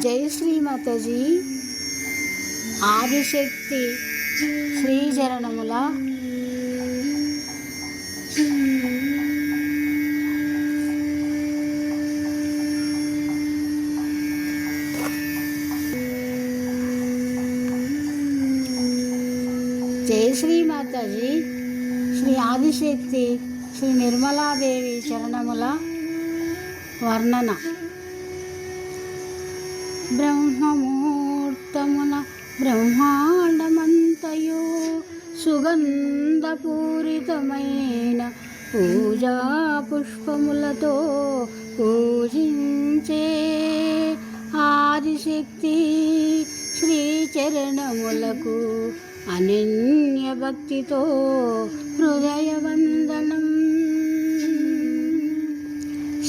జై శ్రీ మాతాజీ. ఆదిశక్తి శ్రీచరణముల జై శ్రీ మాతాజీ. శ్రీ ఆదిశక్తి శ్రీ నిర్మలాదేవి చరణముల వర్ణన. బ్రహ్మముహూర్తమున బ్రహ్మాండమంతయు సుగంధపూరితమైన పూజా పుష్పములతో పూజించే ఆదిశక్తి శ్రీచరణములకు అనన్య భక్తితో హృదయవందనం.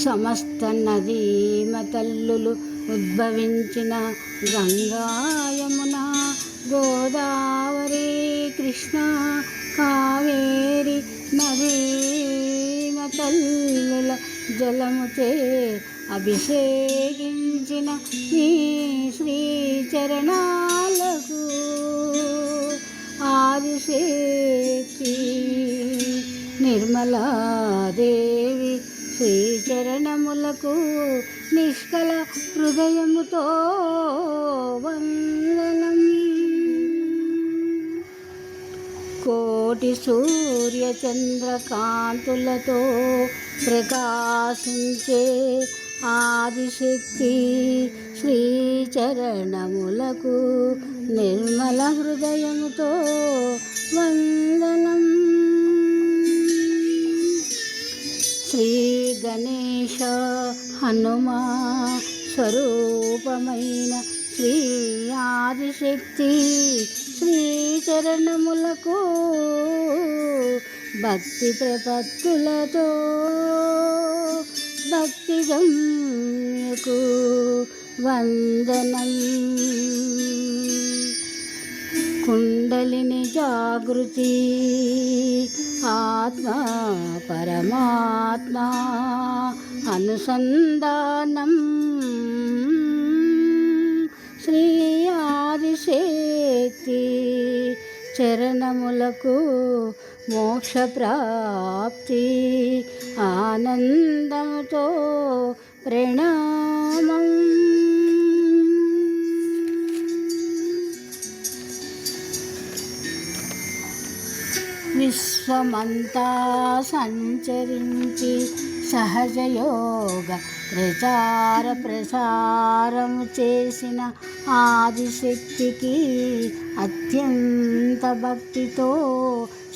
సమస్త నదీమతల్లులు ఉద్భవించిన గంగా యమున గోదావరి కృష్ణ కావేరి నదీమతల్లుల జలముచే అభిషేకించిన ఈ శ్రీచరణాలకు ఆదిశక్తి నిర్మలాదేవి శ్రీచరణములకు నిష్కల హృదయముతో వందనం. కోటి సూర్య చంద్రకాంతులతో ప్రకాశించే ఆదిశక్తి శ్రీచరణములకు నిర్మల హృదయముతో వందనం. శ్రీ గణేశ హనుమా స్వరూపమైన శ్రీ ఆదిశక్తి శ్రీచరణములకు భక్తి ప్రపత్తులతో భక్తి గమ్యకు వందనం. కుండలిని జాగృతి ఆత్మ పరమాత్మ అనుసంధానం. శ్రీ ఆదిశక్తి చరణములకు మోక్ష ప్రాప్తి ఆనందముతో ప్రణామం. విశ్వమంతా సంచరించి సహజయోగ ప్రచార ప్రసారము చేసిన ఆదిశక్తికి అత్యంత భక్తితో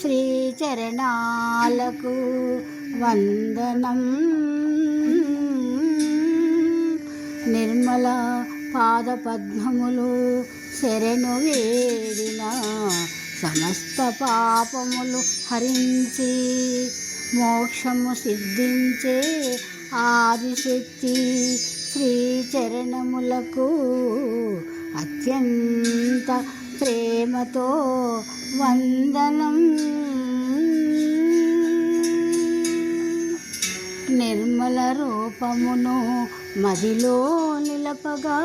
శ్రీచరణాలకు వందనం. నిర్మల పాదపద్మములు శరణు వేడిన సమస్త పాపములు హరించి మోక్షము సిద్ధించే ఆదిశక్తి శ్రీచరణములకు అత్యంత ప్రేమతో వందనం. నిర్మల రూపమును మదిలో నిలపగా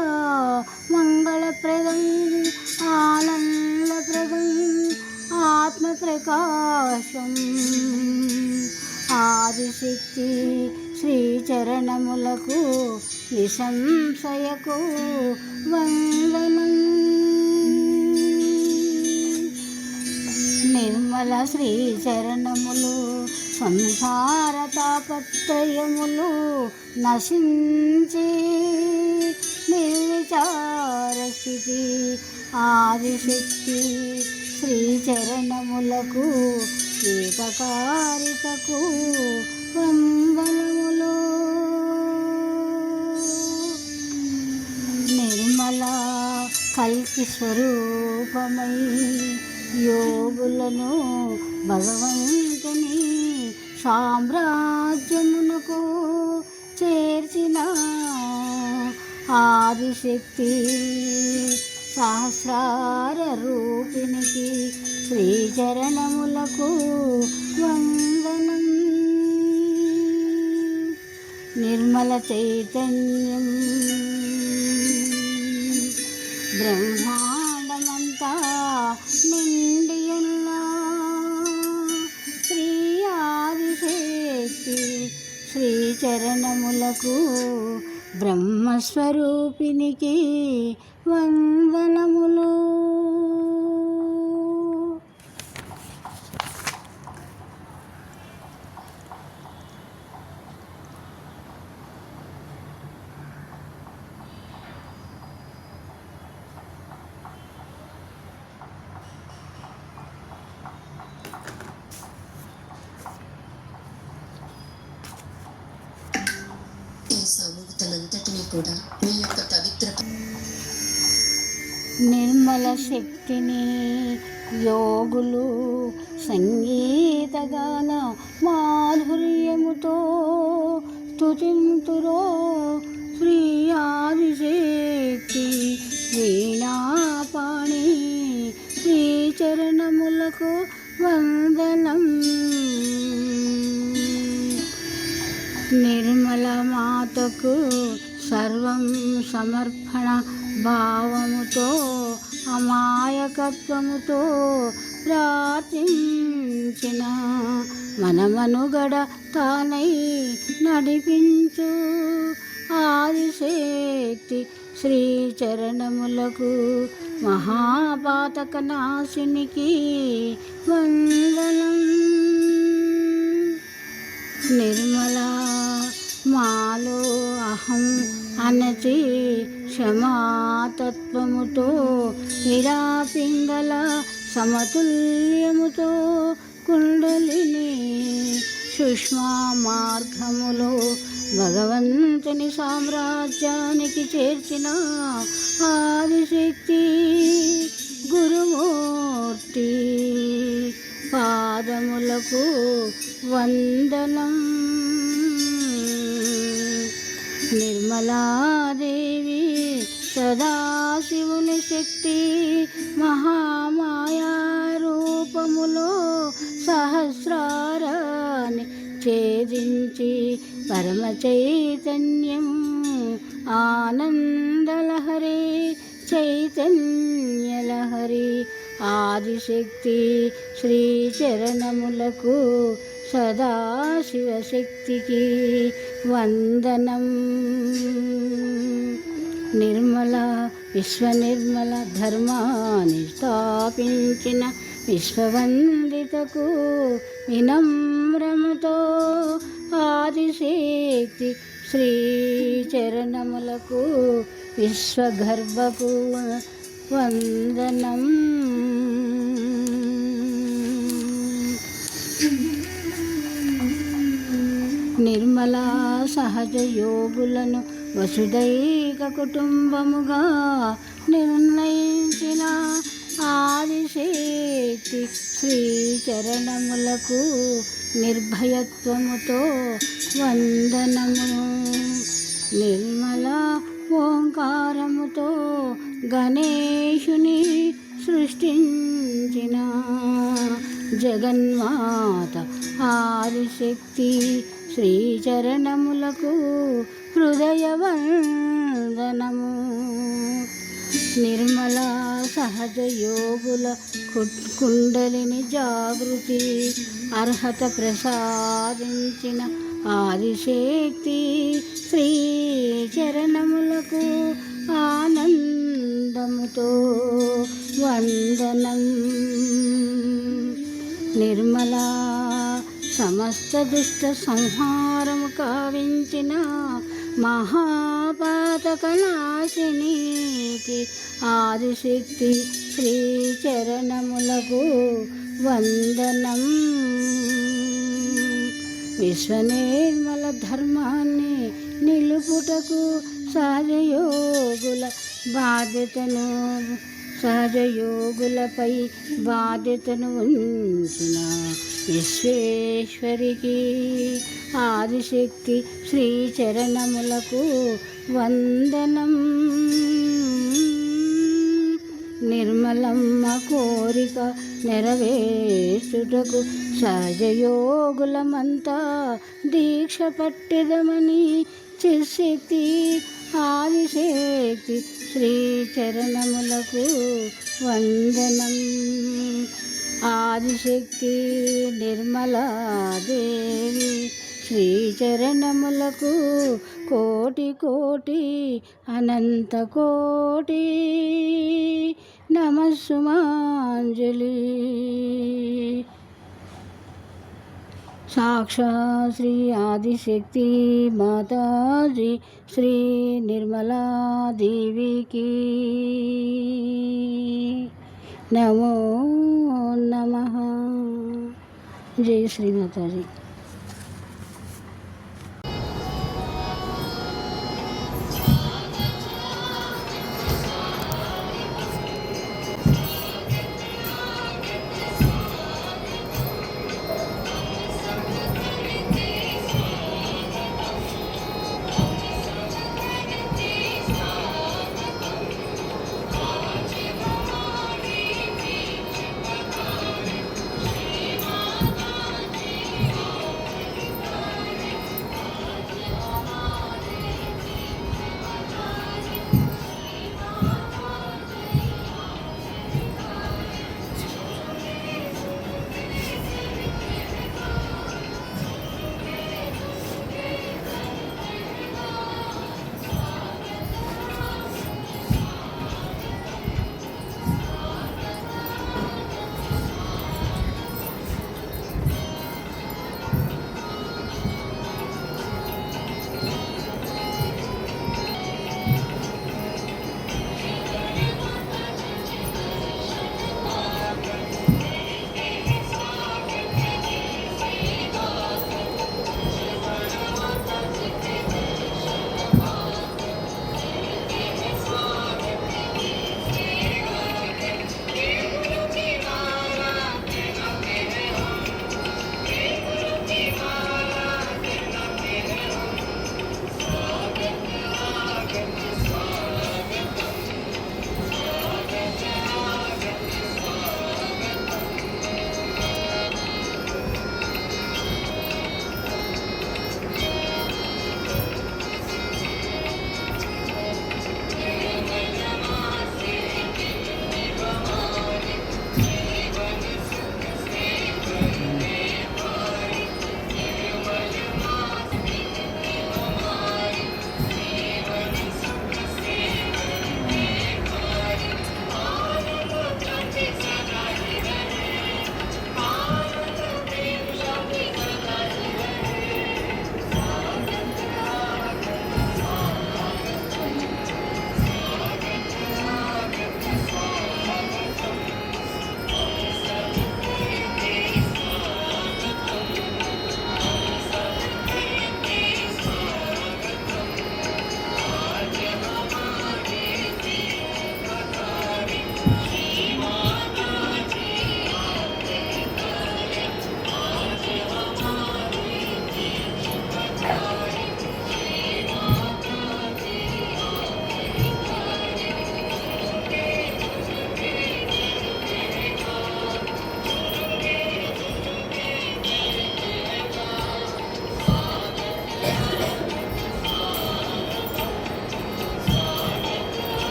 మంగళప్రదం ఆనందప్రదం ఆత్మ ప్రకాశం. ఆదిశక్తి శ్రీచరణములకు నిసంశయకు వందనం. నిర్మల శ్రీచరణములు సంసార తాపత్రయములు నశించి నిర్విచార స్థితి ఆదిశక్తి శ్రీచరణములకు ఏకకారికకు వందనములు. విశ్వరూపమై యోగులను భగవంతుని సామ్రాజ్యమునకు చేర్చిన ఆదిశక్తి సహస్రార రూపిణికి శ్రీచరణములకు వందనం. నిర్మల చైతన్యం బ్రహ్మాండమంతా నిండియున్న శ్రీ ఆదిశక్తి శ్రీచరణములకు బ్రహ్మస్వరూపినికి వందనములు. సామూహికనంతటినీ కూడా మీ యొక్క పవిత్ర నిర్మల శక్తిని యోగులు సంగీతగాన మాధుర్యముతో స్తుతింతురో. శ్రీ ఆదిశక్తి వీణాపాణి శ్రీచరణములకు వందనం. నిర్మల మాతకు సర్వం సమర్పణ భావముతో అమాయకత్వముతో ప్రార్థించిన మనమనుగడ తానై నడిపించు ఆదిశక్తి శ్రీచరణములకు మహాపాతక నాశినికి వందనం. నిర్మల మాలో అహం అనచి క్షమాతత్వముతో నిరాపింగళ సమతుల్యముతో కుండలిని సుష్మా మార్గములో భగవంతుని సామ్రాజ్యానికి చేర్చిన ఆదిశక్తి గురుమూర్తి పాదములకు వందనం. నిర్మలాదేవి సదాశివుని శక్తి మహామాయా రూపములో సహస్రారాన్ని ఛేదించి పరమ చైతన్యం ఆనందలహరి చైతన్యలహరి ఆదిశక్తి శ్రీచరణములకు సదాశివశక్తికి వందనం. నిర్మల విశ్వనిర్మల ధర్మాన్ని స్థాపించిన విశ్వవందితకు వినమ్రముతో ఆదిశక్తి శ్రీచరణములకు విశ్వగర్భకు వందనం. నిర్మల సహజ యోగులను వసుదైక కుటుంబముగా నిర్ణయించిన ఆదిశక్తి శ్రీచరణములకు నిర్భయత్వముతో వందనము. నిర్మల ఓంకారముతో గణేశుని సృష్టించిన జగన్మాత ఆదిశక్తి శ్రీచరణములకు హృదయవందనము. నిర్మల సహజ యోగుల కుండలిని జాగృతి అర్హత ప్రసాదించిన ఆదిశక్తి శ్రీచరణములకు ఆనందముతో వందనం. నిర్మల సమస్త దుష్ట సంహారము కావించిన మహాపాతక నాశినికి ఆదిశక్తి శ్రీచరణములకు వందనం. విశ్వనిర్మల ధర్మాన్ని నిలుపుటకు సహజయోగుల బాధ్యతను సహజయోగులపై బాధ్యతను ఉంచిన విశ్వేశ్వరికి ఆదిశక్తి శ్రీచరణములకు వందనం. నిర్మలమ్మ కోరిక నెరవేర్చుటకు సహజయోగులమంతా దీక్ష పట్టెదమని చిశక్తి ఆదిశక్తి శ్రీచరణములకు వందనం. ఆదిశక్తి నిర్మలాదేవి శ్రీచరణములకు కోటి కోటి అనంత కోటి నమస్సుమాంజలి. సాక్షాత్ శ్రీ ఆదిశక్తి మాతాజీ శ్రీ నిర్మలాదేవికి నమో నమః. జై శ్రీ మాతాజీ.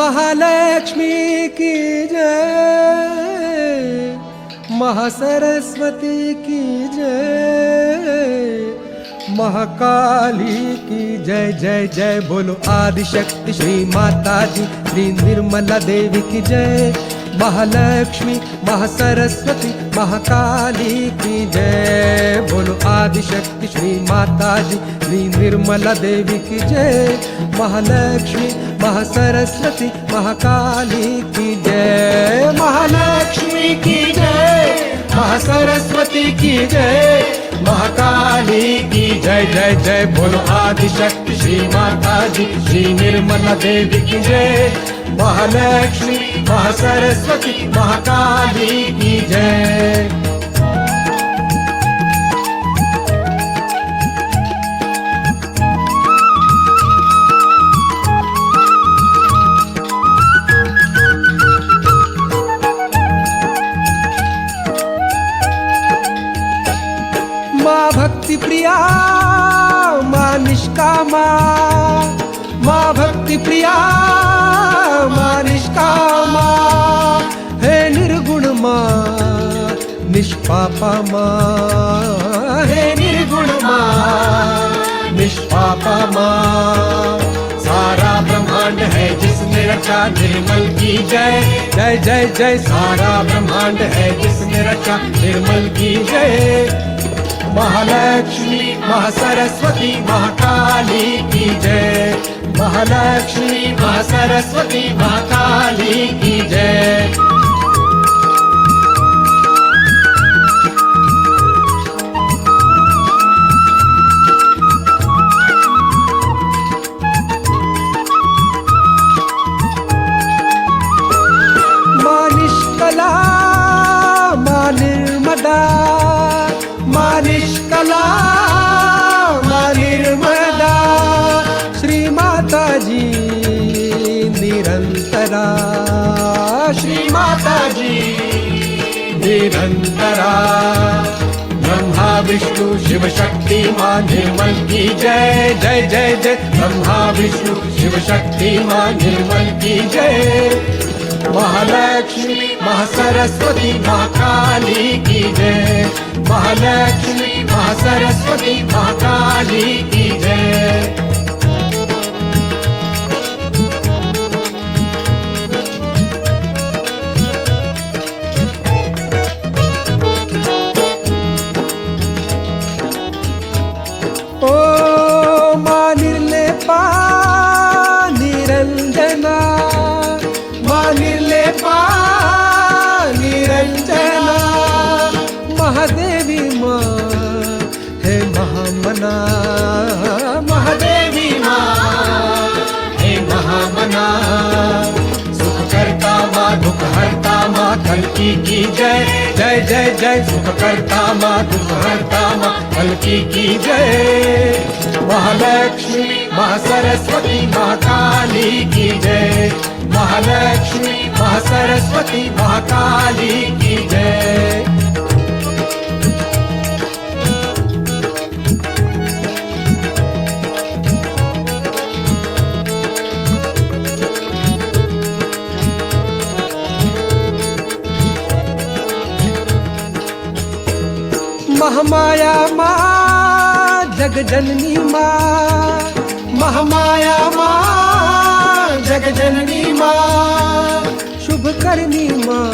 महालक्ष्मी की जय, महासरस्वती की जय, महाकाली की जय जय जय। बोलो आदिशक्ति श्री माता जी श्री निर्मला देवी की जय। महालक्ष्मी महासरस्वती महाकाली की जय। बोलो आदिशक्ति श्री माता जी श्री निर्मला देवी की जय। महालक्ष्मी महासरस्वती महाकाली की जय। महालक्ष्मी की जय, महासरस्वती की जय, महाकाली की जय। जय जय बोलो आदिशक्ति श्री माता जी श्री निर्मला देवी की जय। महालक्ष्मी महासरस्वती महाकाली की जय। माँ भक्ति प्रिया माँ निष्कामा, माँ भक्ति प्रिया माँ निष्कामा, हे निर्गुण माँ निष्पापा माँ, हे निर्गुण माँ निष्पापा माँ। सारा ब्रह्मांड है जिसने रचा निर्मल की जय। जय जय जय सारा ब्रह्मांड है जिसने रचा निर्मल की जय। महालक्ष्मी महासरस्वती महाकाली की जय। महालक्ष्मी महासरस्वती महाकाली की जय। माँ निष्कला माँ निर्मदा, माँ निष्कला माँ निर्मदा, श्री माता जी निरंतरा, श्री माता जी निरंतरा। ब्रह्मा विष्णु शिव शक्ति माँ निर्मल की जय। जय जय जय ब्रह्मा विष्णु शिव शक्ति माँ निर्मल की जय। महालक्ष्मी महासरस्वती महाकाली की जय। महालक्ष्मी महासरस्वती महाकाली की जय। ओ माँ निर्लेपा निरंजना, माँ निर्लेपा निरंजना, महादेवी माँ हे महामना, महादेवी माँ हे महामना। सुख करता माँ दुख हरता माँ कल्की की जय। जय जय जय सुख करता माँ दुख हरता माँ कल्की की जय। महालक्ष्मी महासरस्वती महाकाली की जय। महालक्ष्मी महासरस्वती महाकाली की जय। महामाया माँ जगजननी माँ, महामाया माँ जगजननी माँ, शुभ करनी माँ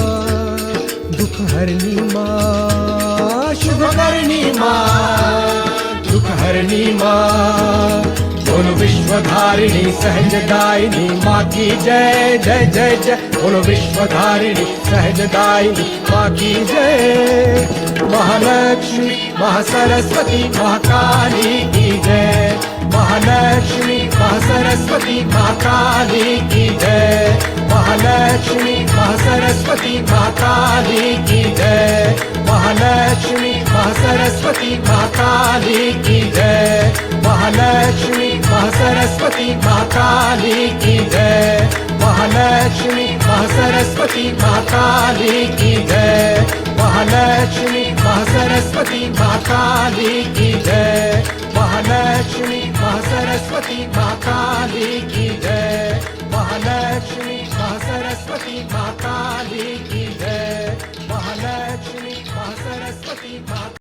दुख हरनी माँ, शुभ करनी माँ दुख हरनी माँ। बोलो विश्वधारिणी सहजदायिनी माँ की जय। जय जय जय बोलो विश्वधारिणी सहजदायिनी माँ की जय। महालक्ष्मी महासरस्वती महाकाली की जय। महालक्ष्मी महासरस्वती महाकाली की जय। महालक्ष्मी महासरस्वती महाकाली की जय। महालक्ष्मी महासरस्वती महाकाली की जय। महालक्ष्मी महासरस्वती महाकाली की जय। महालक्ष्मी महासरस्वती महाकाली की जय। महालक्ष्मी महासरस्वती महाकाली की जय। महालक्ष्मी